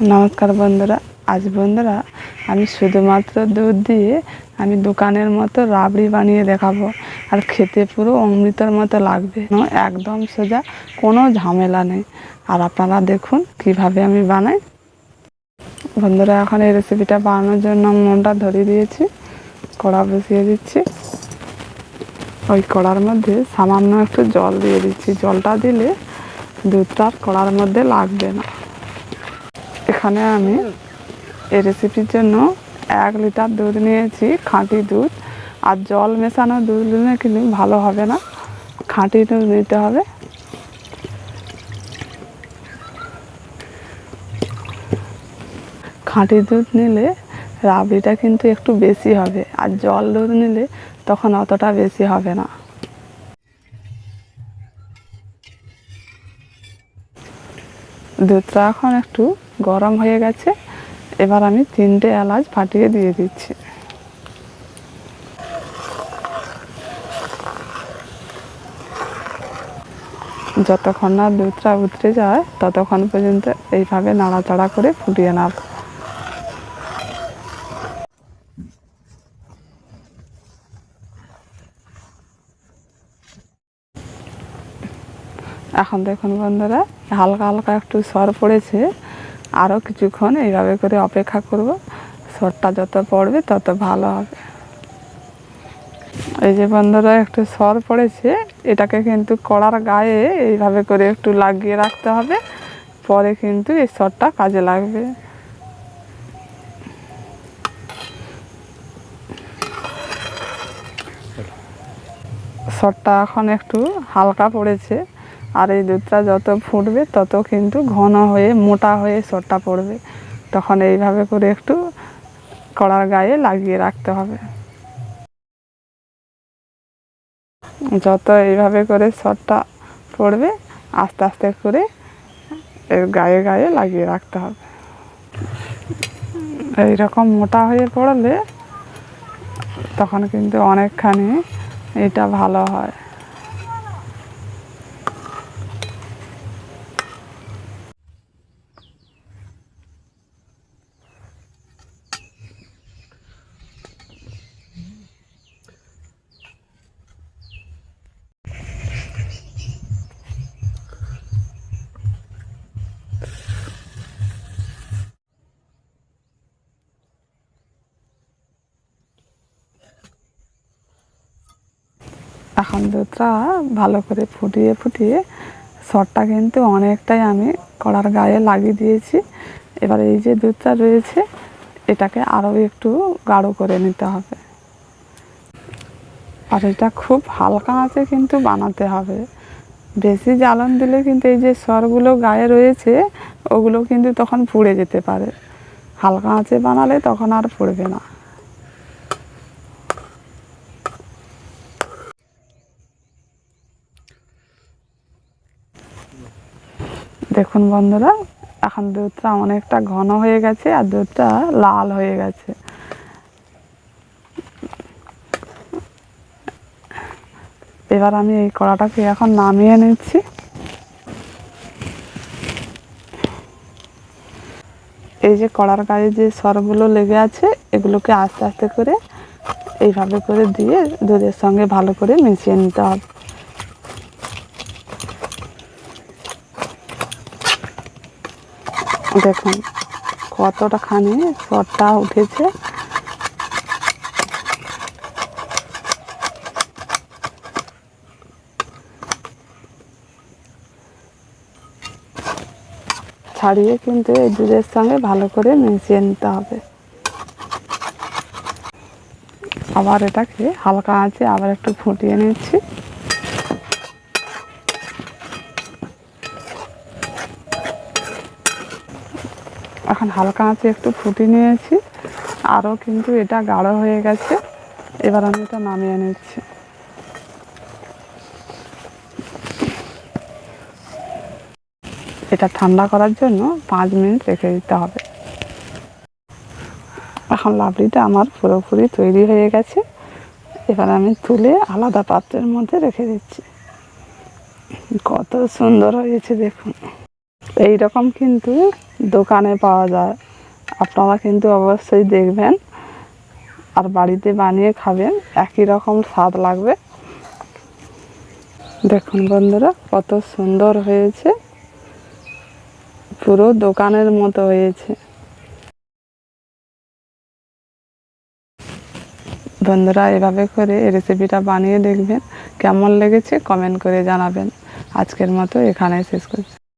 নমস্কার বন্ধুরা। আজ বন্ধুরা আমি শুধুমাত্র দুধ দিয়ে আমি দোকানের মতো রাবড়ি বানিয়ে দেখাবো। আর খেতে পুরো অমৃতের মতো লাগবে, একদম সোজা, কোনো ঝামেলা নেই। আর আপনারা দেখুন কিভাবে আমি বানাই। বন্ধুরা এখন এই রেসিপিটা বানানোর জন্য মনটা ধরিয়ে দিয়েছি, কড়া বসিয়ে দিচ্ছি। ওই কড়ার মধ্যে সামান্য একটু জল দিয়ে দিচ্ছি। জলটা দিলে দুধটা কড়ার মধ্যে লাগবে না। এখানে আমি এই রেসিপির জন্য 1 লিটার দুধ নিয়েছি, খাঁটি দুধ। আর জল মেশানো দুধ নিলে কিন্তু ভালো হবে না, খাঁটি দুধ নিতে হবে। খাঁটি দুধ নিলে রাবড়িটা কিন্তু একটু বেশি হবে, আর জল দুধ নিলে তখন অতটা বেশি হবে না। দুধটা এখন একটু গরম হয়ে গেছে। এবার আমি 3টে এলাচ ফাটিয়ে দিয়ে দিচ্ছি। যতক্ষণ না দুধটা উতরে যায় ততক্ষণ পর্যন্ত এইভাবে নাড়াচাড়া করে ফুটিয়ে নেব। এখন দেখুন বন্ধুরা, হালকা হালকা একটু সর পড়েছে। আরও কিছুক্ষণ এইভাবে করে অপেক্ষা করব। সরটা যত পড়বে তত ভালো হবে। এই যে বন্ধুরা একটু সর পড়েছে, এটাকে কিন্তু কড়ার গায়ে এইভাবে করে একটু লাগিয়ে রাখতে হবে, পরে কিন্তু এই সরটা কাজে লাগবে। সরটা এখন একটু হালকা পড়েছে, আর এই দুধটা যত ফুটবে তত কিন্তু ঘন হয়ে মোটা হয়ে সরটা পড়বে। তখন এইভাবে করে একটু কড়ার গায়ে লাগিয়ে রাখতে হবে। যত এইভাবে করে সরটা পড়বে আস্তে আস্তে করে এর গায়ে গায়ে লাগিয়ে রাখতে হবে। এইরকম মোটা হয়ে পড়লে তখন কিন্তু অনেকখানি এটা ভালো হয়। এখন দুধটা ভালো করে ফুটিয়ে ফুটিয়ে সরটা কিন্তু অনেকটাই আমি কড়ার গায়ে লাগিয়ে দিয়েছি। এবার এই যে দুধটা রয়েছে এটাকে আরও একটু গাঢ় করে নিতে হবে। আর এটা খুব হালকা আঁচে কিন্তু বানাতে হবে। বেশি জ্বালন দিলে কিন্তু এই যে সরগুলো গায়ে রয়েছে ওগুলো কিন্তু তখন পুড়ে যেতে পারে। হালকা আঁচে বানালে তখন আর পুড়বে না। দেখুন বন্ধুরা, এখন দুধটা অনেকটা ঘন হয়ে গেছে আর দুধটা লাল হয়ে গেছে। এবার আমি এই কড়াটাকে এখন নামিয়ে নিচ্ছি। এই যে কড়ার গায়ে যে সরগুলো লেগে আছে এগুলোকে আস্তে আস্তে করে এইভাবে করে দিয়ে দুধের সঙ্গে ভালো করে মিশিয়ে নিতে হবে। দেখুন কতটা খানি সরটা উঠেছে। ছাড়িয়ে কিন্তু এই দুধের সঙ্গে ভালো করে মিশিয়ে নিতে হবে। আবার এটাকে হালকা আঁচে আবার একটু ফুটিয়ে নিচ্ছি। এখন হালকা আঁচে একটু ফুটিয়ে নিয়েছি, আরও কিন্তু এটা গাঢ় হয়ে গেছে। এবার আমি এটা নামিয়ে নিচ্ছি। এটা ঠান্ডা করার জন্য 5 মিনিট রেখে দিতে হবে। এখন রাবড়িটা আমার পুরোপুরি তৈরি হয়ে গেছে। এবার আমি তুলে আলাদা পাত্রের মধ্যে রেখে দিচ্ছি। কত সুন্দর হয়েছে দেখুন। এই রকম কিন্তু দোকানে পাওয়া যায়, আপনারা কিন্তু অবশ্যই দেখবেন আর বাড়িতে বানিয়ে খাবেন, একই রকম স্বাদ লাগবে। দেখুন বন্ধুরা কত সুন্দর হয়েছে, পুরো দোকানের মতো হয়েছে। বন্ধুরা এভাবে করে রেসিপিটা বানিয়ে দেখবেন, কেমন লেগেছে কমেন্ট করে জানাবেন। আজকের মতো এখানেই শেষ করছি।